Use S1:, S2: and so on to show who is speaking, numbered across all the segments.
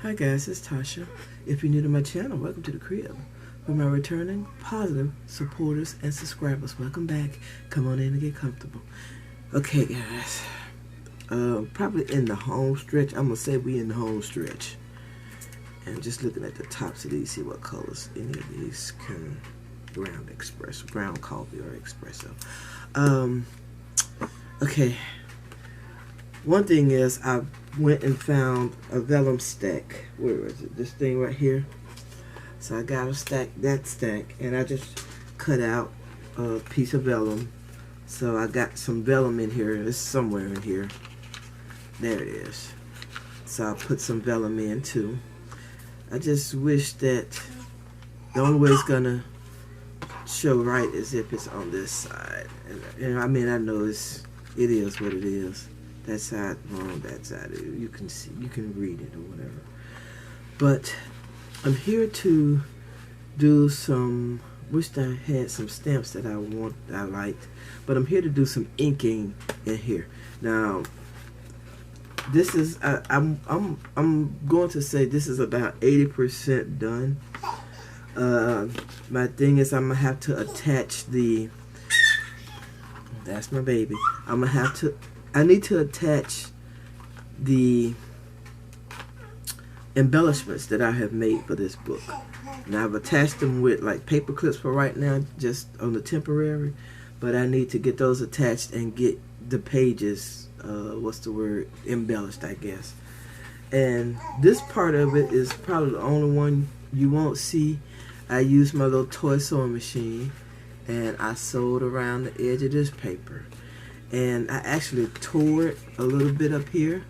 S1: Hi guys, it's Tasha. If you're new to my channel, welcome to the crib. For my returning, positive supporters and subscribers, welcome back. Come on in and get comfortable. Okay guys, probably in the home stretch. I'm gonna say we in the home stretch. And just looking at the tops of these, see what colors any of these can ground coffee or espresso. Okay. One thing is, I went and found a vellum stack. Where is it? This thing right here. So I got that stack, and I just cut out a piece of vellum. So I got some vellum in here. It's somewhere in here. There it is. So I put some vellum in too. I just wish that the only way it's gonna show right is if it's on this side. And I mean, I know it is what it is. That side wrong, that side you can see, you can read it or whatever. But I'm here to do some, wished I had some stamps that I liked, but I'm here to do some inking in here. Now this is I'm going to say this is about 80% done. My thing is, I'm gonna have to attach the, that's my baby, I need to attach the embellishments that I have made for this book. Now I've attached them with like paper clips for right now, just on the temporary, but I need to get those attached and get the pages, embellished, I guess. And this part of it is probably the only one you won't see. I used my little toy sewing machine and I sewed around the edge of this paper. And I actually tore it a little bit up here.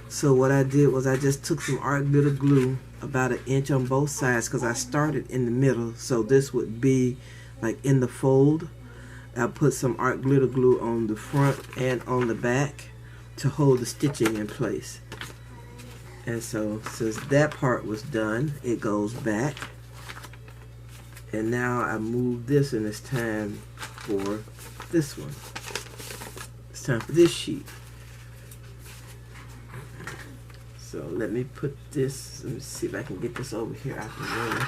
S1: So what I did was I just took some art glitter glue, about 1 inch on both sides, because I started in the middle, so this would be like in the fold. I put some art glitter glue on the front and on the back to hold the stitching in place. And so since that part was done, it goes back. And now I move this, and it's time for this one. Time for this sheet. So let me put this, let me see if I can get this over here out the way.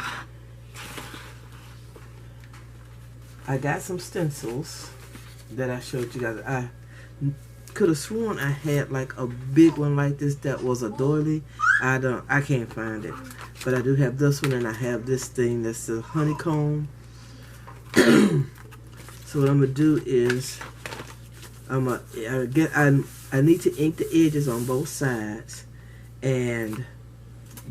S1: I got some stencils that I showed you guys. I could have sworn I had like a big one like this that was a doily. I can't find it, but I do have this one, and I have this thing that's a honeycomb. So what I'm gonna do is I need to ink the edges on both sides and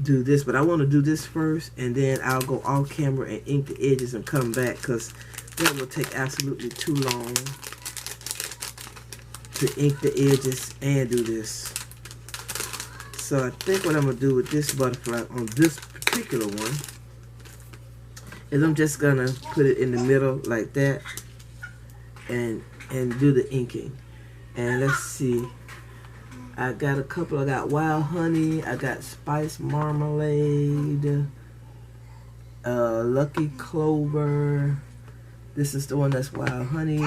S1: do this, but I want to do this first, and then I'll go off camera and ink the edges and come back, because that will take absolutely too long to ink the edges and do this. So I think what I'm going to do with this butterfly on this particular one is I'm just going to put it in the middle like that and do the inking. And let's see, I got wild honey, I got spice marmalade, lucky clover. This is the one that's wild honey.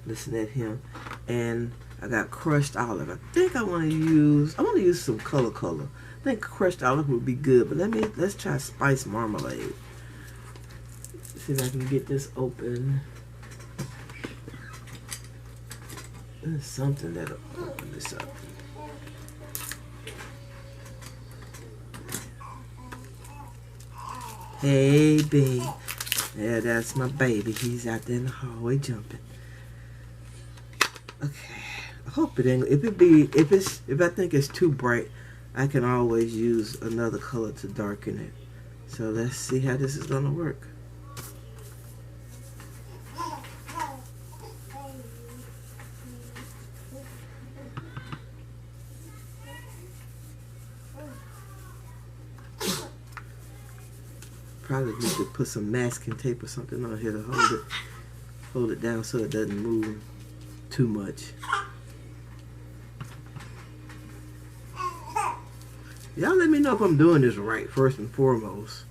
S1: Listen at him. And I got crushed olive. I think I want to use some color. I think crushed olive would be good, but let's try spice marmalade. See if I can get this open. There's something that'll open this up. Hey, babe. Yeah, that's my baby. He's out there in the hallway jumping. Okay. I hope it ain't. If I think it's too bright, I can always use another color to darken it. So let's see how this is gonna work. Probably need to put some masking tape or something on here to hold it down so it doesn't move too much. Y'all let me know if I'm doing this right, first and foremost.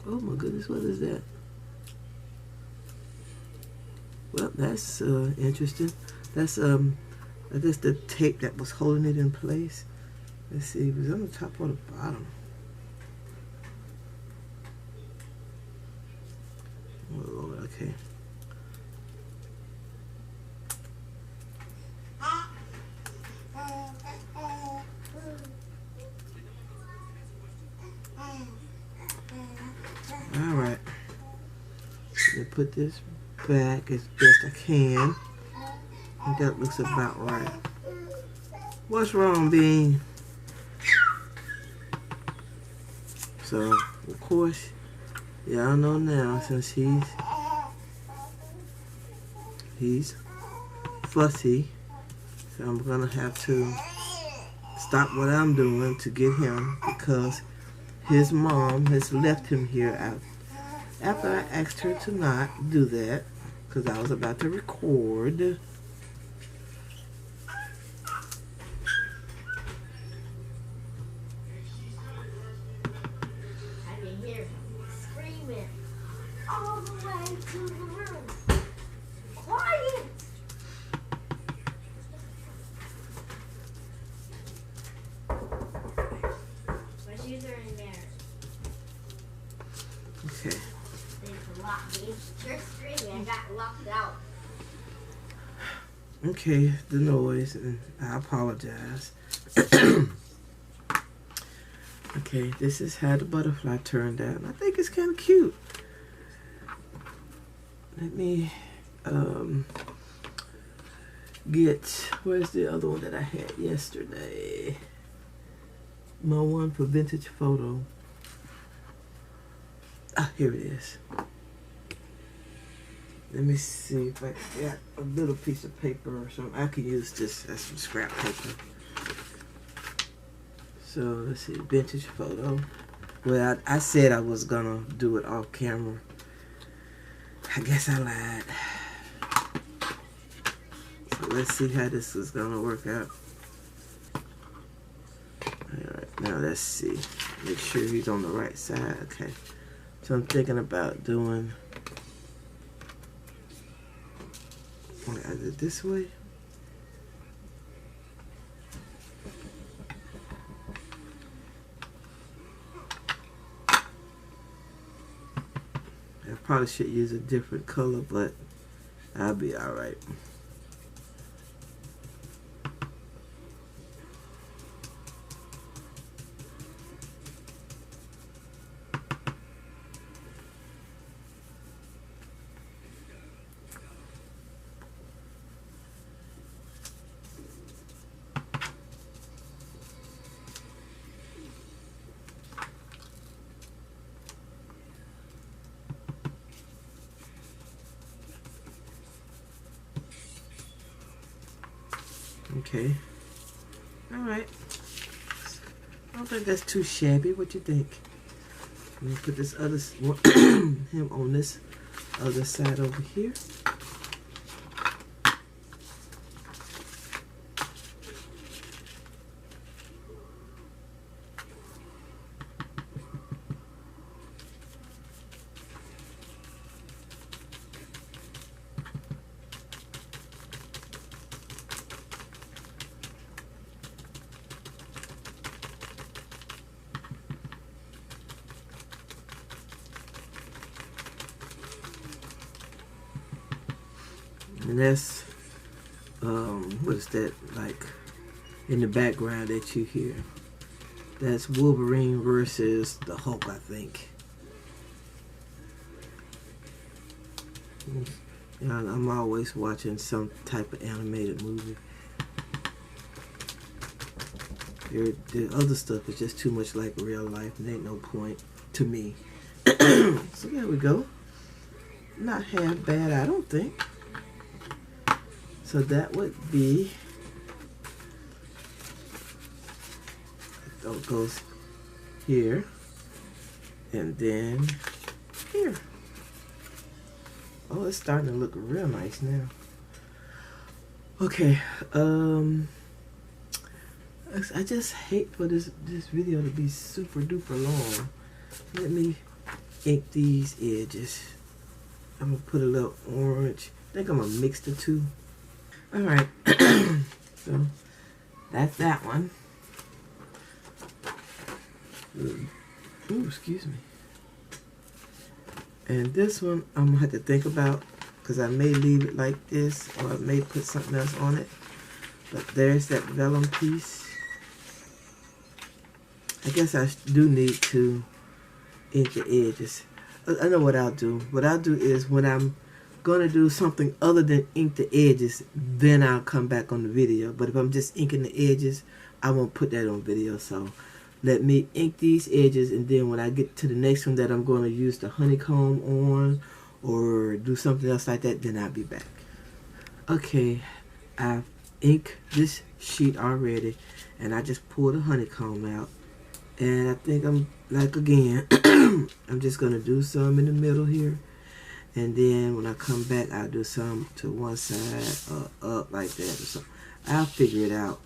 S1: Oh my goodness, what is that? Well, that's interesting. That's I guess the tape that was holding it in place. Let's see, it was on the top or the bottom. Oh, okay. All right. Let me put this back as best I can. I think that looks about right. What's wrong, Bean? So, of course, y'all know now, since he's fussy, so I'm gonna have to stop what I'm doing to get him, because his mom has left him here after I asked her to not do that, because I was about to record.
S2: All the way to the room. Quiet! My shoes are in there.
S1: Okay.
S2: There's a lot. You're screaming. I got locked out.
S1: Okay, the noise, and I apologize. Okay, this is how the butterfly turned out. I think it's kind of cute. Let me get, where's the other one that I had yesterday? My one for vintage photo. Ah, here it is. Let me see if I got a little piece of paper or something. I can use this as some scrap paper. So let's see, vintage photo. Well, I said I was gonna do it off camera. I guess I lied. So let's see how this is gonna work out. Alright, now let's see. Make sure he's on the right side. Okay. So I'm thinking about doing, I did it this way. I probably should use a different color, but I'll be alright. Okay. Alright. I don't think that's too shabby. What you think? Let me put this other him on this other side over here. And that's, what is that, like, in the background that you hear? That's Wolverine versus the Hulk, I think. Yeah, I'm always watching some type of animated movie. The other stuff is just too much like real life, and ain't no point to me. So there we go. Not half bad, I don't think. So that would be, it goes here, and then here. Oh, it's starting to look real nice now. Okay, I just hate for this video to be super duper long. Let me ink these edges. I'm gonna put a little orange I think I'm gonna mix the two. All right, so that's that one. Ooh, excuse me. And this one I'm gonna have to think about, because I may leave it like this, or I may put something else on it. But there's that vellum piece. I guess I do need to ink the edges. I know what I'll do. What I'll do is, when I'm gonna do something other than ink the edges, then I'll come back on the video. But if I'm just inking the edges, I won't put that on video. So let me ink these edges, and then when I get to the next one that I'm going to use the honeycomb on, or do something else like that, then I'll be back. Okay, I've inked this sheet already, and I just pulled the honeycomb out. And I think I'm, like, again, I'm just going to do some in the middle here. And then when I come back, I'll do some to one side, up like that or something. I'll figure it out.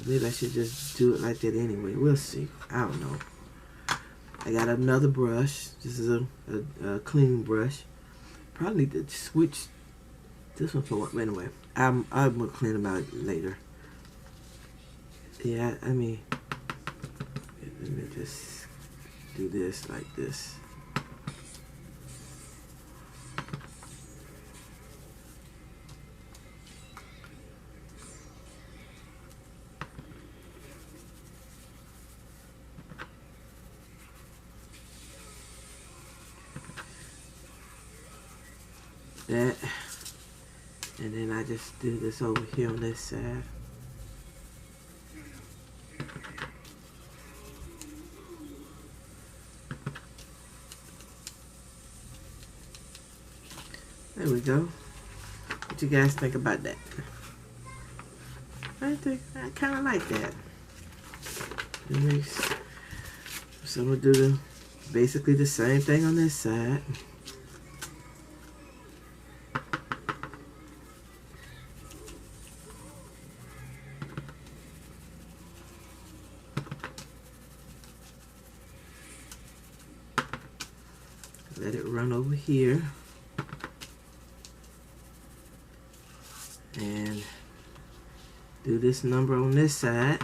S1: Maybe I should just do it like that anyway. We'll see. I don't know. I got another brush. This is a clean brush. Probably need to switch this one for one. Anyway, I'm going to clean them out later. Yeah, I mean, let me just do this like this. That, and then I just do this over here on this side. There we go. What you guys think about that? I kind of like that. So I'm gonna do basically the same thing on this side. Let it run over here. And do this number on this side.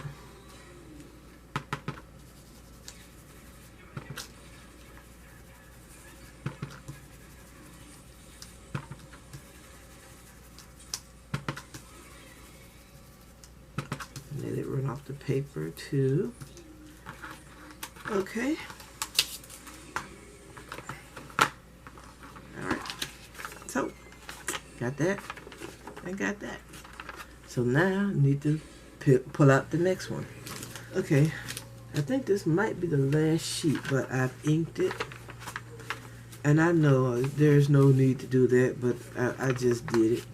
S1: Let it run off the paper too. Okay. Alright. So, got that. I got that. So now I need to pull out the next one. Okay, I think this might be the last sheet, but I've inked it. And I know there's no need to do that, but I just did it.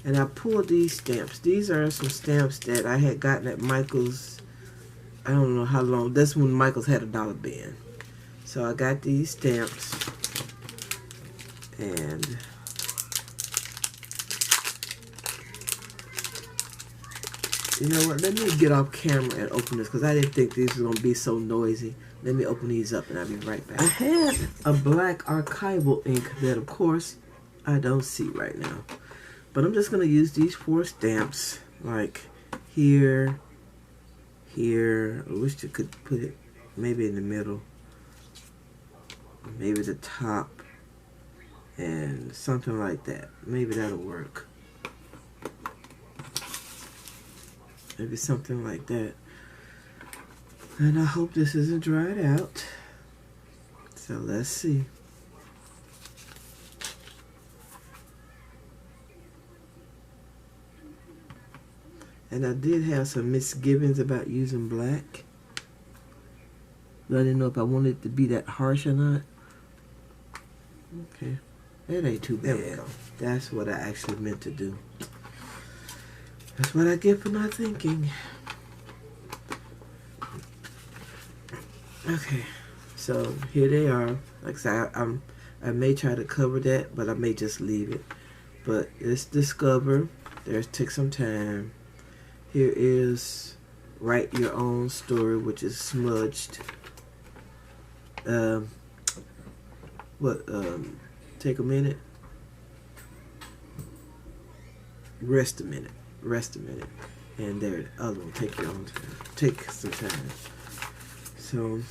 S1: And I pulled these stamps. These are some stamps that I had gotten at Michael's, I don't know how long. That's when Michael's had a dollar bin. So I got these stamps. And you know what, let me get off camera and open this, because I didn't think these were going to be so noisy. Let me open these up and I'll be right back. I had a black archival ink that, of course, I don't see right now. But I'm just going to use these 4 stamps, like here, here. I wish you could put it maybe in the middle, maybe the top, and something like that. Maybe that'll work. Maybe something like that. And I hope this isn't dried out. So let's see. And I did have some misgivings about using black. But I didn't know if I wanted it to be that harsh or not. Okay. That ain't too bad. There we go. That's what I actually meant to do. That's what I get for not thinking. Okay, so here they are. Like I said, I may try to cover that, but I may just leave it. But it's Discover. There's Take Some Time. Here is Write Your Own Story, which is smudged. Take a minute. rest a minute, and there the other one take your own time, take some time. So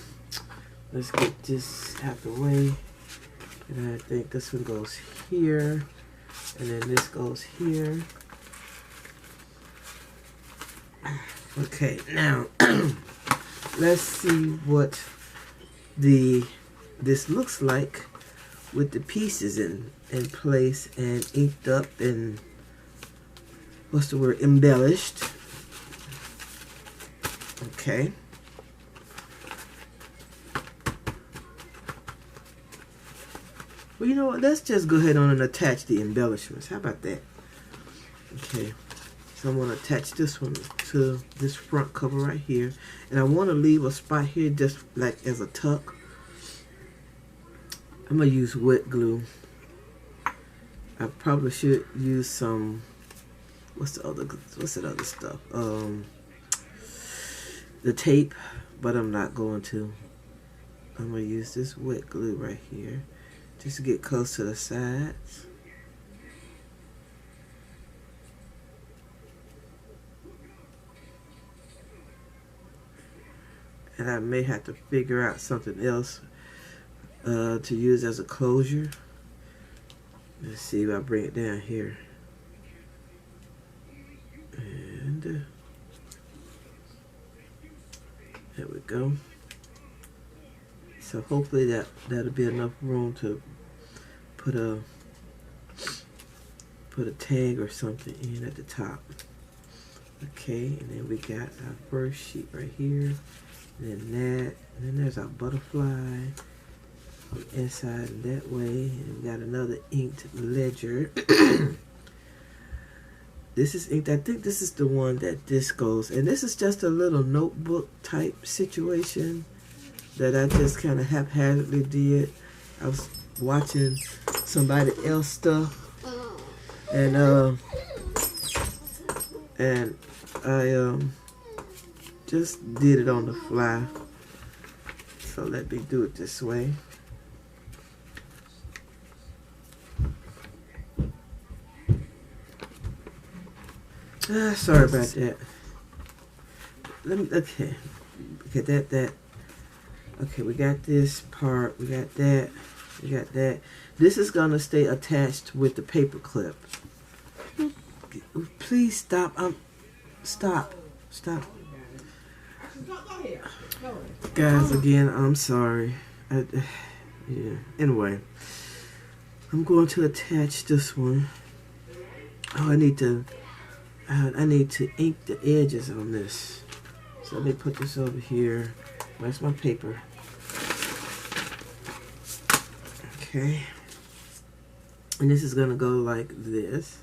S1: let's get this out the way, and I think this one goes here, and then this goes here. Okay, now let's see what this looks like with the pieces in place and inked up and what's the word, embellished. Okay. Well, you know what? Let's just go ahead on and attach the embellishments. How about that? Okay. So I'm going to attach this one to this front cover right here. And I want to leave a spot here just like as a tuck. I'm going to use wet glue. I probably should use some, what's that other stuff? The tape, but I'm not going to. I'm going to use this wet glue right here just to get close to the sides. And I may have to figure out something else to use as a closure. Let's see if I bring it down here. And there we go. So hopefully that'll be enough room to put a tag or something in at the top. Okay, and then we got our first sheet right here. And then there's our butterfly on the inside and that way. And we got another inked ledger. This is inked. I think this is the one that this goes. And this is just a little notebook type situation that I just kind of haphazardly did. I was watching somebody else stuff, and I just did it on the fly. So let me do it this way. Sorry about that. Okay, that. Okay, we got this part. We got that. We got that. This is gonna stay attached with the paper clip. Please stop. Stop. Guys, again, I'm sorry. Yeah. Anyway, I'm going to attach this one. Oh, I need to ink the edges on this. So let me put this over here. Where's my paper? Okay. And this is gonna go like this.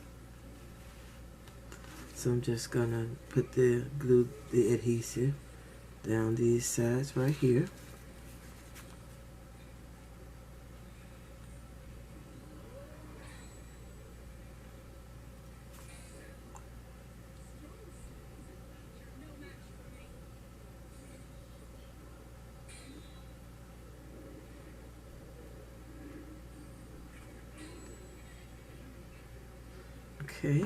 S1: So I'm just gonna put the adhesive down these sides right here. Okay.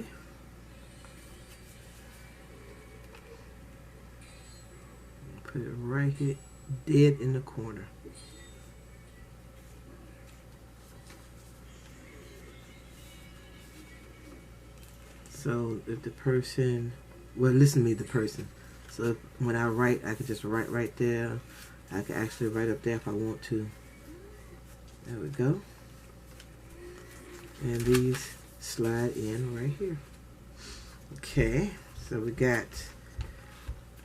S1: Put it right here, dead in the corner. So if the person, well, listen to me, the person. So if, when I write, I can just write right there. I can actually write up there if I want to. There we go. And these slide in right here. Okay, so we got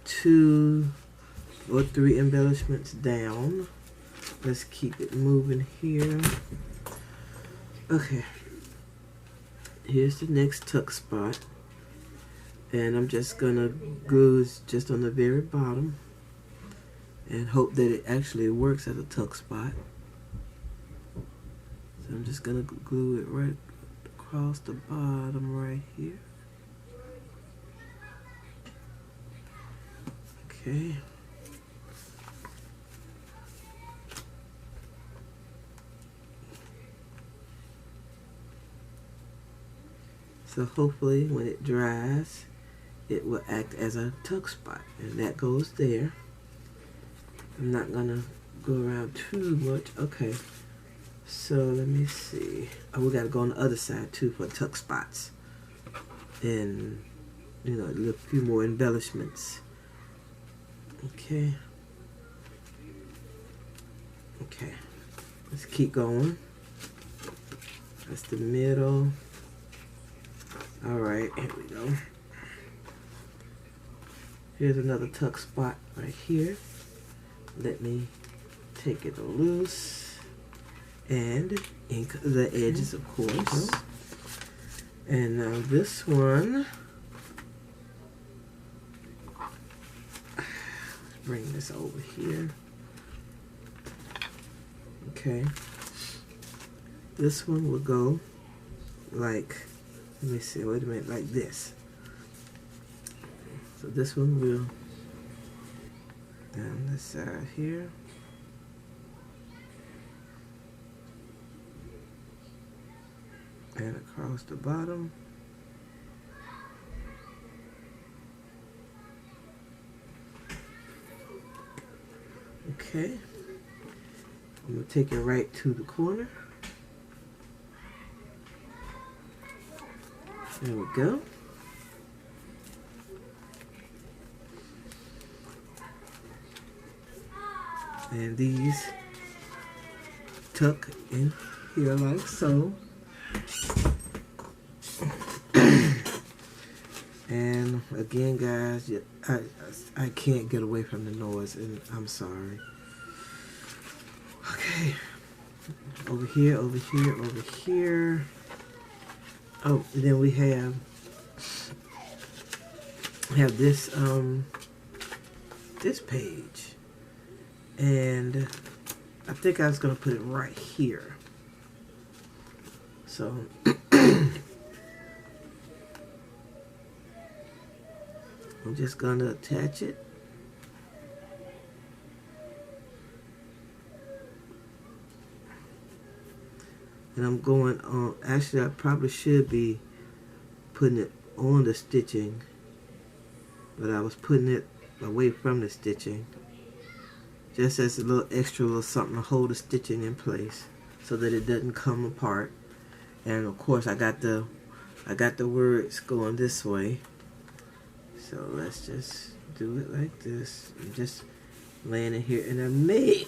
S1: 2 or 3 embellishments down. Let's keep it moving here. Okay, here's the next tuck spot, and I'm just gonna glue just on the very bottom and hope that it actually works at a tuck spot. So I'm just gonna glue it right across the bottom right here. Okay. So So hopefully when it dries, it will act as a tuck spot. And that goes there. I'm not gonna go around too much. Okay. So let me see. Oh, we gotta go on the other side too for tuck spots. And, you know, a few more embellishments. Okay. Okay. Let's keep going. That's the middle. Alright, here we go. Here's another tuck spot right here. Let me take it loose. And ink the edges, of course. And now this one. Let's bring this over here. Okay. This one will go like, let me see, wait a minute, like this. So this one will down this side here. And across the bottom. Okay. I'm going to take it right to the corner. There we go. And these tuck in here like so. And again, guys, I can't get away from the noise, and I'm sorry. Okay, over here, over here, over here. Oh, and then we have this this page, and I think I was gonna put it right here. So I'm just gonna attach it. And I'm going on, actually I probably should be putting it on the stitching, but I was putting it away from the stitching, just as a little extra little something to hold the stitching in place so that it doesn't come apart. And of course I got the words going this way. So let's just do it like this. I'm just laying it here, and I may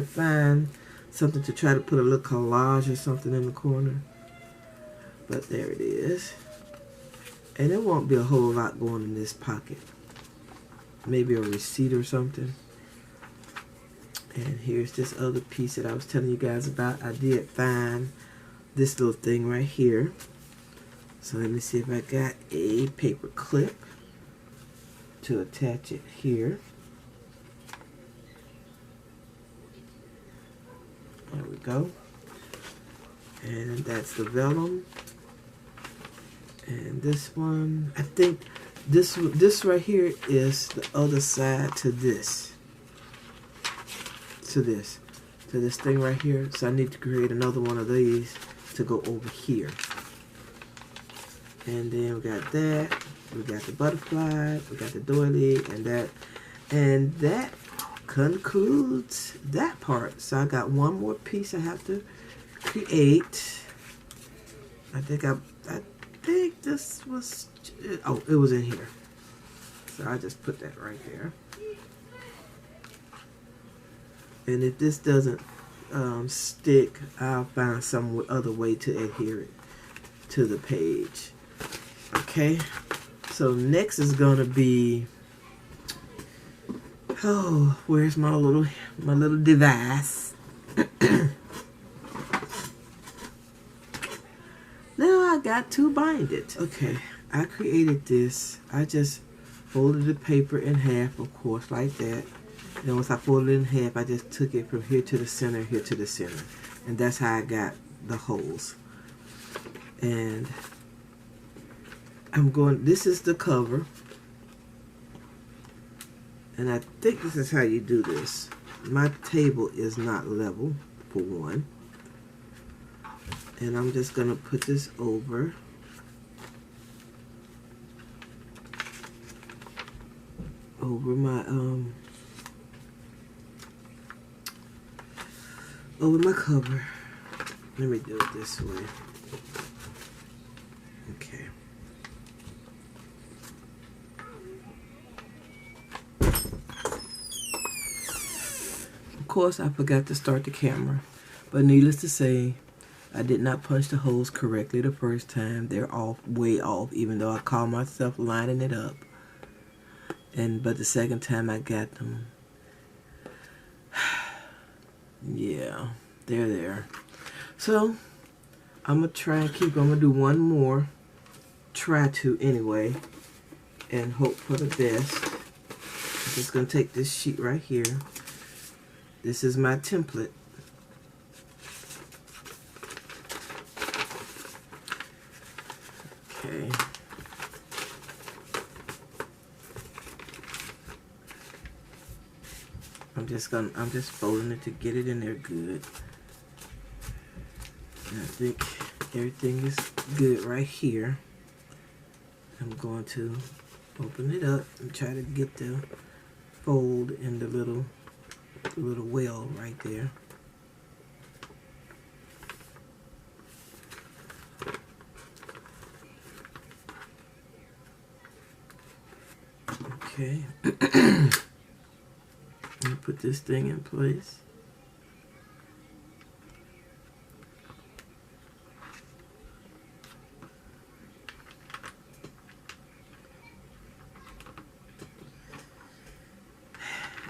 S1: find something to try to put a little collage or something in the corner. But there it is. And there won't be a whole lot going in this pocket. Maybe a receipt or something. And here's this other piece that I was telling you guys about. I did find this little thing right here. So let me see if I got a paper clip to attach it here. There we go. And that's the vellum. And this one, I think this right here is the other side to this. To this thing right here. So I need to create another one of these to go over here. And then we got that. We got the butterfly. We got the doily, and that concludes that part. So I got one more piece I have to create. I think this was, oh, it was in here. So I just put that right there. And if this doesn't stick, I'll find some other way to adhere it to the page. Okay, so next is gonna be, oh, where's my little device? Now I got to bind it. Okay, I created this. I just folded the paper in half, of course, like that. And once I folded it in half, I just took it from here to the center, here to the center. And that's how I got the holes. And I'm going, this is the cover. And I think this is how you do this. My table is not level, for one. And I'm just going to put this over. over my cover. Let me do it this way. Okay. Of course, I forgot to start the camera, but needless to say, I did not punch the holes correctly the first time. They're off, way off, even though I called myself lining it up. But the second time I got them, yeah, they're there. So I'm gonna try and keep. I'm gonna do one more. Try to anyway, and hope for the best. I'm just gonna take this sheet right here. This is my template. Okay. I'm just folding it to get it in there good. And I think everything is good right here. I'm going to open it up and try to get the fold in the little well right there. Okay. Let me put this thing in place.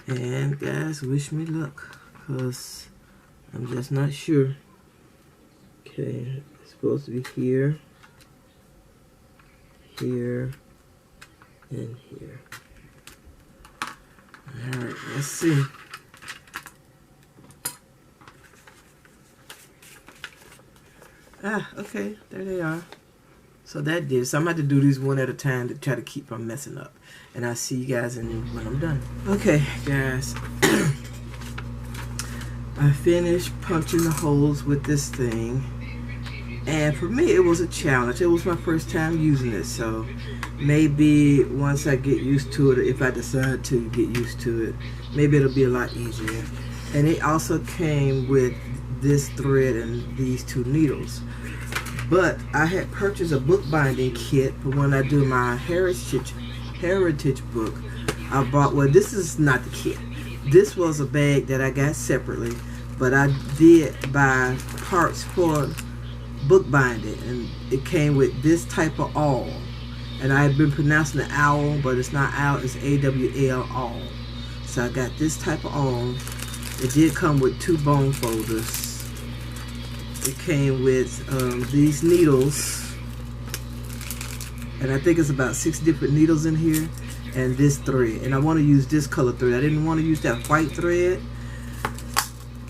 S1: And guys, wish me luck, because I'm just not sure. Okay, it's supposed to be here, here, and here. Alright, let's see. Ah, okay, there they are. So that did. So I'm going to do these one at a time to try to keep from messing up. And I'll see you guys when I'm done. Okay, guys. I finished punching the holes with this thing. And for me, it was a challenge. It was my first time using it. So maybe once I get used to it, if I decide to get used to it, maybe it'll be a lot easier. And it also came with this thread and these 2 needles. But I had purchased a bookbinding kit for when I do my heritage book. I bought, well, this is not the kit. This was a bag that I got separately, but I did buy parts for bookbinding, and it came with this type of awl. And I had been pronouncing it owl, but it's not owl, it's A-W-L, awl. So I got this type of awl. It did come with 2 bone folders. It came with these needles, and I think it's about 6 different needles in here, and this thread. And I want to use this color thread. I didn't want to use that white thread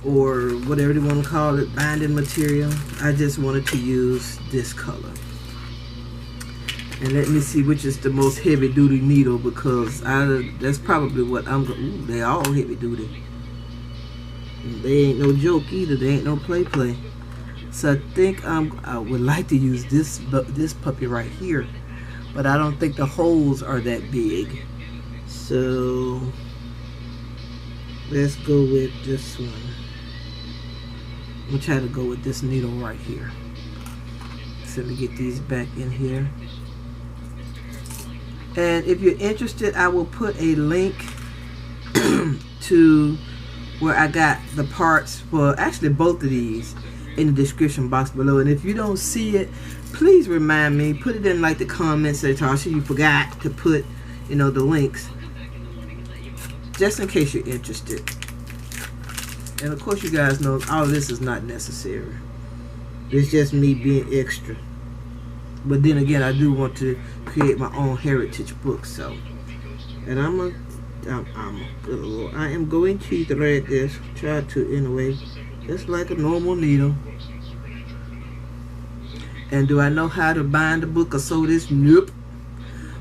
S1: or whatever they want to call it, binding material. I just wanted to use this color. And let me see which is the most heavy duty needle, because that's probably what I'm going. Ooh, they all heavy duty. They ain't no joke either. They ain't no play. So I think I would like to use this puppy right here, but I don't think the holes are that big. So let's go with this one. I'm gonna try to go with this needle right here. So let me get these back in here. And if you're interested, I will put a link to where I got the parts for actually both of these in the description box below. And if you don't see it, please remind me. Put it in like the comments that Tasha, you forgot to put, you know, the links, just in case you're interested. And of course, you guys know all of this is not necessary. It's just me being extra. But then again, I do want to create my own heritage book. So, and good Lord, I am going to thread this. Try to anyway. Just like a normal needle. And do I know how to bind a book or sew this? Nope.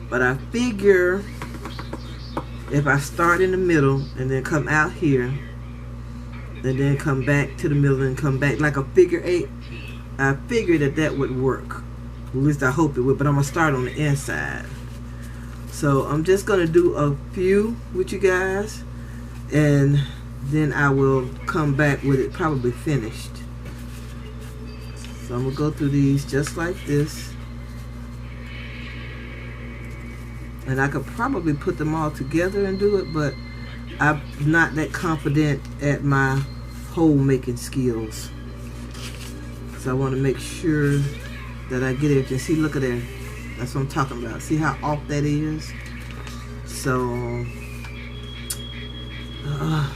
S1: But I figure if I start in the middle and then come out here and then come back to the middle and come back like a figure 8, I figured that would work. At least I hope it would. But I'm going to start on the inside. So I'm just gonna do a few with you guys, and then I will come back with it probably finished. So I'm gonna go through these just like this, and I could probably put them all together and do it, but I'm not that confident at my hole making skills. So I want to make sure that I get everything. See, look at there. That's what I'm talking about. See how off that is? So, gosh.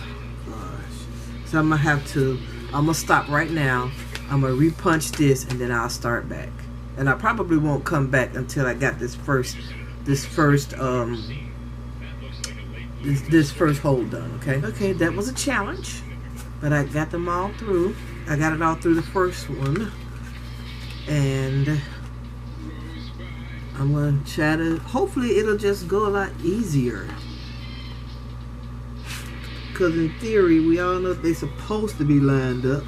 S1: So I'm gonna stop right now. I'm gonna repunch this, and then I'll start back. And I probably won't come back until I got this first hole done. Okay, that was a challenge, but I got them all through. I got it all through the first one, and I'm gonna try to, hopefully it'll just go a lot easier, because in theory we all know they're supposed to be lined up,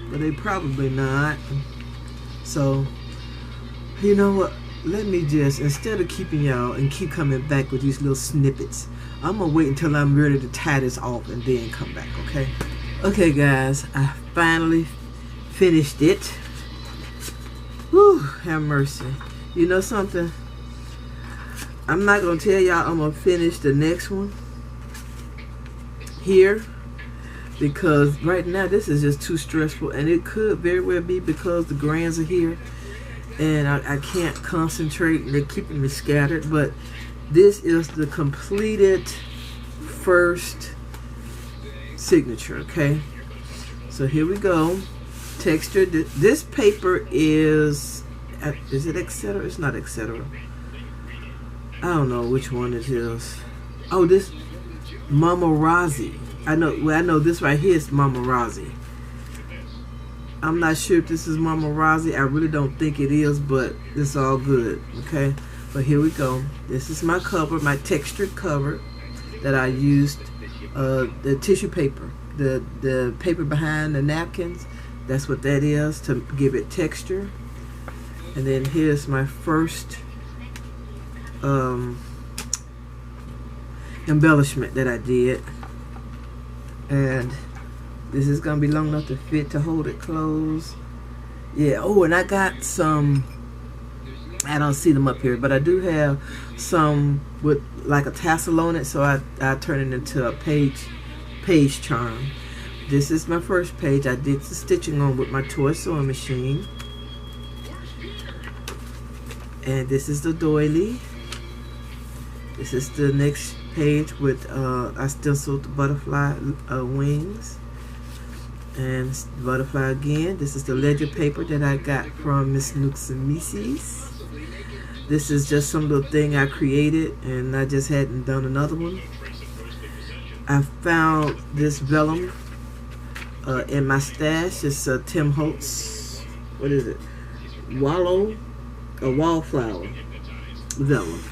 S1: but they probably not. So you know what, let me just, instead of keeping y'all and keep coming back with these little snippets, I'm gonna wait until I'm ready to tie this off and then come back. Okay guys, I finally finished it. Whew, have mercy. You know something? I'm not gonna tell y'all I'm gonna finish the next one here, because right now this is just too stressful, and it could very well be because the grands are here and I can't concentrate and they're keeping me scattered. But this is the completed first signature. Okay, so here we go. Texture. This paper is it etc.? It's not etc. I don't know which one it is. Oh, this Mamarazzi. I know this right here is Mamarazzi. I'm not sure if this is Mamarazzi. I really don't think it is, but it's all good. Okay, but here we go. This is my cover, my textured cover that I used. The tissue paper, the paper behind the napkins, that's what that is, to give it texture. And then here's my first embellishment that I did, and this is gonna be long enough to fit to hold it closed. Yeah. Oh, and I got some, I don't see them up here, but I do have some with like a tassel on it, so I turn it into a page charm. This is my first page. I did the stitching on with my toy sewing machine, and this is the doily. This is the next page with I stenciled the butterfly wings, and butterfly again. This is the ledger paper that I got from Miss Nuks and Missies. This is just some little thing I created, and I just hadn't done another one. I found this vellum in my stash. It's a Tim Holtz, what is it? Wallflower vellum.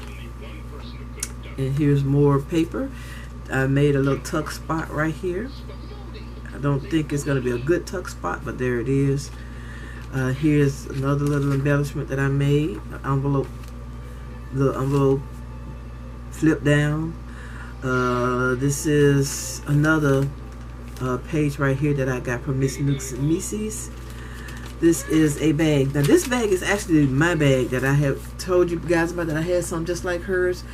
S1: And here's more paper. I made a little tuck spot right here. I don't think it's going to be a good tuck spot, but there it is. Here's another little embellishment that I made. An envelope, the envelope flip down. This is another page right here that I got from Miss Nuks and Missies. This is a bag. Now this bag is actually my bag that I have told you guys about, that I had some just like hers.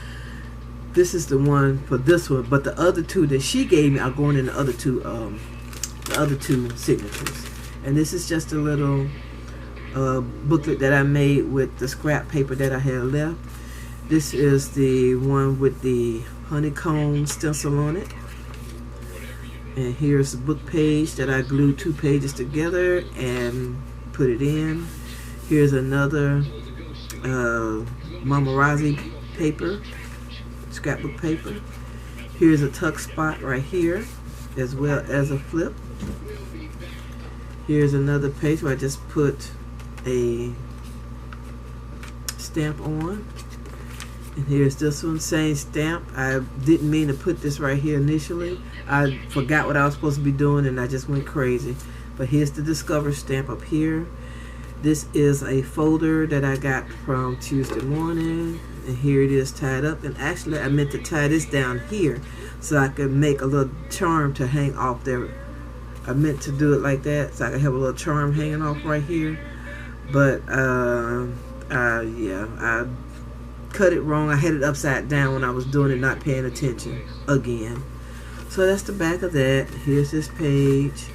S1: This is the one for this one, but the other two that she gave me are going in the other two signatures. And this is just a little booklet that I made with the scrap paper that I had left. This is the one with the honeycomb stencil on it. And here's the book page that I glued 2 pages together and put it in. Here's another Mamarazzi paper, scrapbook paper. Here's a tuck spot right here, as well as a flip. Here's another page where I just put a stamp on. And here's this one, same stamp. I didn't mean to put this right here initially. I forgot what I was supposed to be doing, and I just went crazy. But here's the Discover stamp up here. This is a folder that I got from Tuesday morning. and here it is tied up. And actually I meant to tie this down here so I could make a little charm to hang off there. I meant to do it like that so I could have a little charm hanging off right here, but yeah, I cut it wrong. I had it upside down when I was doing it, not paying attention again. So that's the back of that. Here's this page.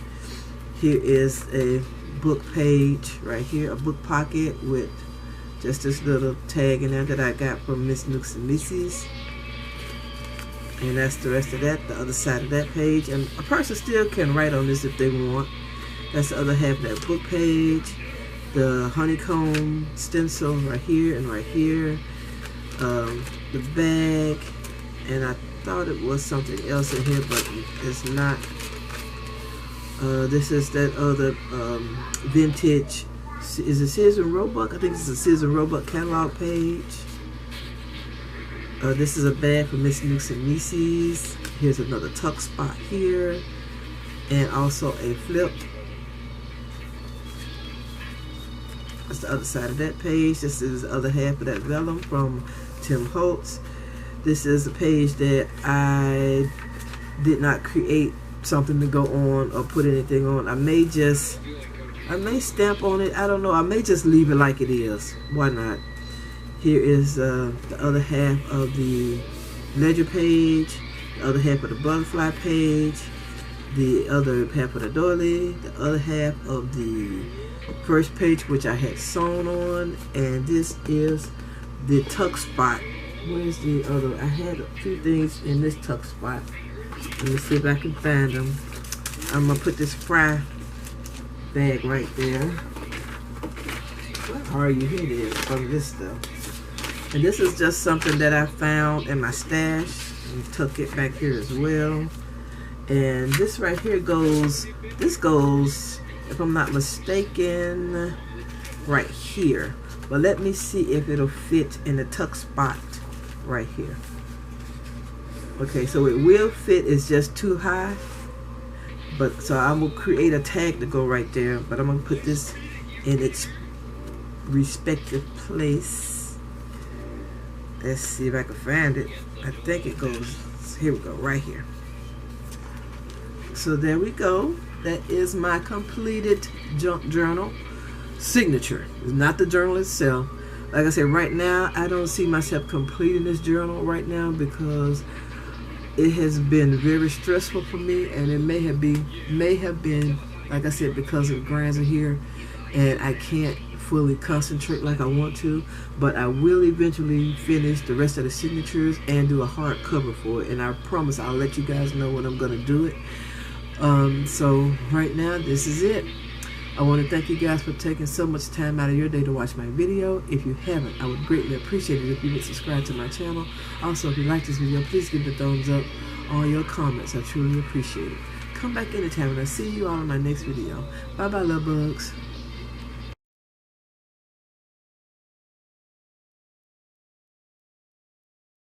S1: Here is a book page right here, a book pocket with just this little tag in there that I got from Miss Nuks and Missies. And that's the rest of that, the other side of that page. And a person still can write on this if they want. That's the other half of that book page. The honeycomb stencil right here and right here. The bag. And I thought it was something else in here, but it's not. This is that other vintage. Is it Sears and Roebuck? I think it's a Sears and Roebuck catalog page. This is a bag for Miss Nuks and Missies. Here's another tuck spot here, and also a flip. That's the other side of that page. This is the other half of that vellum from Tim Holtz. This is a page that I did not create something to go on or put anything on. I may stamp on it. I don't know. I may just leave it like it is. Why not? Here is the other half of the ledger page, the other half of the butterfly page, the other half of the doily, the other half of the first page which I had sewn on, and this is the tuck spot. Where's the other? I had a few things in this tuck spot. Let me see if I can find them. I'm gonna put this fry bag right there. Where are you? Here it is, from this stuff. And this is just something that I found in my stash, and tuck it back here as well. And this right here goes, if I'm not mistaken, right here. But let me see if it'll fit in the tuck spot right here. Okay, so it will fit, it's just too high. But so I will create a tag to go right there, but I'm gonna put this in its respective place. Let's see if I can find it. I think it goes, here we go, right here. So there we go. That is my completed junk journal signature. It's not the journal itself. Like I said, right now, I don't see myself completing this journal right now because it has been very stressful for me, and it may have been, like I said, because the grands are here and I can't fully concentrate like I want to, but I will eventually finish the rest of the signatures and do a hard cover for it, and I promise I'll let you guys know when I'm gonna do it. So right now, this is it. I want to thank you guys for taking so much time out of your day to watch my video. If you haven't, I would greatly appreciate it if you would subscribe to my channel. Also, if you like this video, please give it a thumbs up. All your comments, I truly appreciate it. Come back anytime, and I'll see you all in my next video. Bye bye, love bugs.